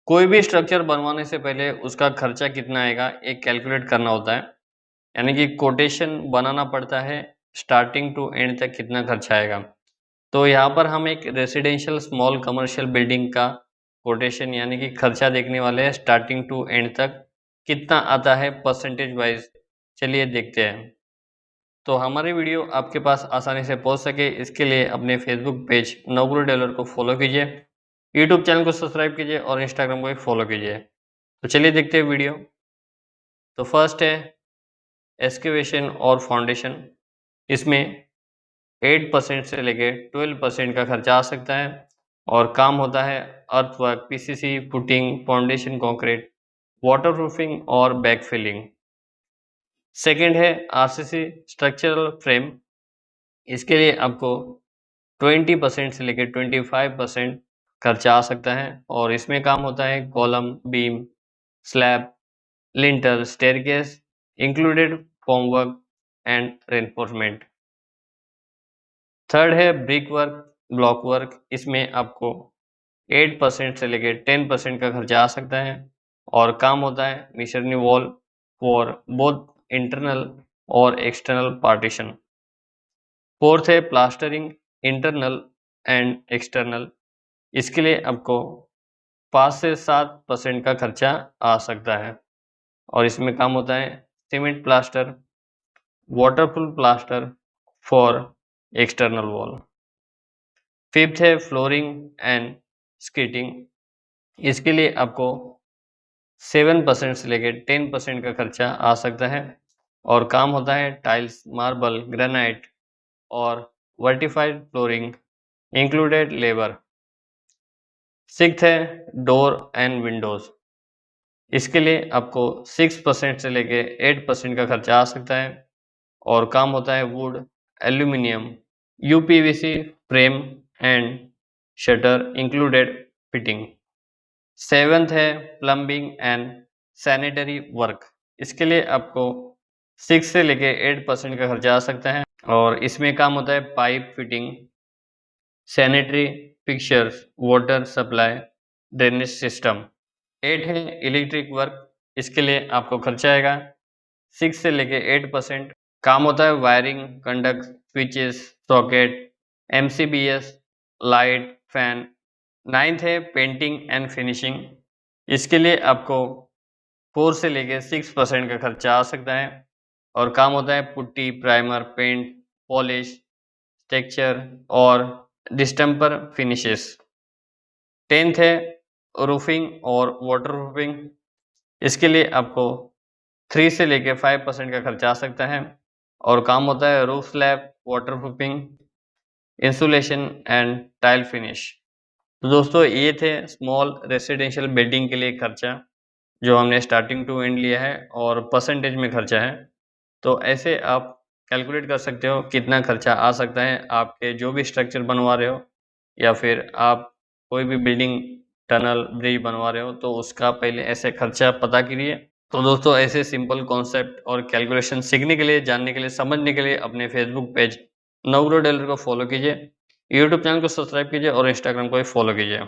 कोई भी स्ट्रक्चर बनवाने से पहले उसका खर्चा कितना आएगा एक कैलकुलेट करना होता है, यानी कि कोटेशन बनाना पड़ता है स्टार्टिंग टू एंड तक कितना खर्चा आएगा। तो यहाँ पर हम एक रेसिडेंशियल स्मॉल कमर्शियल बिल्डिंग का कोटेशन यानी कि खर्चा देखने वाले हैं स्टार्टिंग टू एंड तक कितना आता है परसेंटेज वाइज। चलिए देखते हैं। तो हमारी वीडियो आपके पास आसानी से पहुंच सके इसके लिए अपने फेसबुक पेज नवगुरु डेवलपर को फॉलो कीजिए, यूट्यूब चैनल को सब्सक्राइब कीजिए और इंस्टाग्राम को भी फॉलो कीजिए। तो चलिए देखते हैं वीडियो। तो फर्स्ट है एक्सकेवेशन और फाउंडेशन। इसमें 8% से लेके 12% का खर्चा आ सकता है और काम होता है earthwork, PCC, footing, foundation concrete, waterproofing और बैकफिलिंग। सेकंड है आरसीसी स्ट्रक्चरल फ्रेम। इसके लिए आपको 20% से लेकर 25% खर्चा आ सकता है और इसमें काम होता है column, beam, slab, lintel, staircase included, formwork and reinforcement. Third है ब्रिक वर्क, ब्लॉक वर्क। इसमें आपको 8% से लेकर 10% का खर्चा आ सकता है और काम होता है missionary wall for both internal और एक्सटर्नल पार्टीशन। फोर्थ है प्लास्टरिंग, इंटरनल एंड एक्सटर्नल। इसके लिए आपको 5 से 7% का खर्चा आ सकता है और इसमें काम होता है cement plaster, waterproof plaster for external wall. Fifth है फ्लोरिंग एंड स्कीटिंग। इसके लिए आपको 7% से लेकर 10% का खर्चा आ सकता है और काम होता है टाइल्स, मार्बल, ग्रेनाइट और vitrified flooring included labour. Sixth है डोर एंड विंडोज। इसके लिए आपको 6% से लेके 8% का खर्चा आ सकता है और काम होता है would, aluminium, UPVC frame and shutter included fitting. Seventh है प्लम्बिंग एंड सैनिटरी वर्क। इसके लिए आपको 6 से लेके 8% का खर्चा आ सकता है और इसमें काम होता है pipe fitting, sanitary fixtures, water supply, drainage system. 8 है इलेक्ट्रिक वर्क। इसके लिए आपको खर्चा आएगा 6 से लेके 8%। काम होता है wiring, conduct, switches, socket, MCBs, light, fan. 9th है पेंटिंग एंड फिनिशिंग। इसके लिए आपको 4 से लेके 6% का खर्चा आ सकता है और काम होता है putty, primer, paint, polish, texture और डिस्टेम्पर फिनिशेस। 10th है रूफिंग और वाटरप्रूफिंग। इसके लिए आपको 3 से लेके 5% का खर्चा आ सकता है और काम होता है roof slab, waterproofing, insulation and tile finish. तो दोस्तों ये थे स्मॉल रेसिडेंशियल बिल्डिंग के लिए खर्चा जो हमने स्टार्टिंग टू एंड लिया है और परसेंटेज में खर्चा है। तो ऐसे आप कैलकुलेट कर सकते हो कितना खर्चा आ सकता है आपके जो भी स्ट्रक्चर बनवा रहे हो या फिर आप कोई भी बिल्डिंग, टनल, ब्रिज बनवा रहे हो तो उसका पहले ऐसे खर्चा पता कीजिए। तो दोस्तों ऐसे सिंपल कॉन्सेप्ट और कैलकुलेशन सीखने के लिए, जानने के लिए, समझने के लिए अपने फेसबुक पेज नवगुरु डेवलपर को फॉलो कीजिए, यूट्यूब चैनल को सब्सक्राइब कीजिए और इंस्टाग्राम को भी फॉलो कीजिए।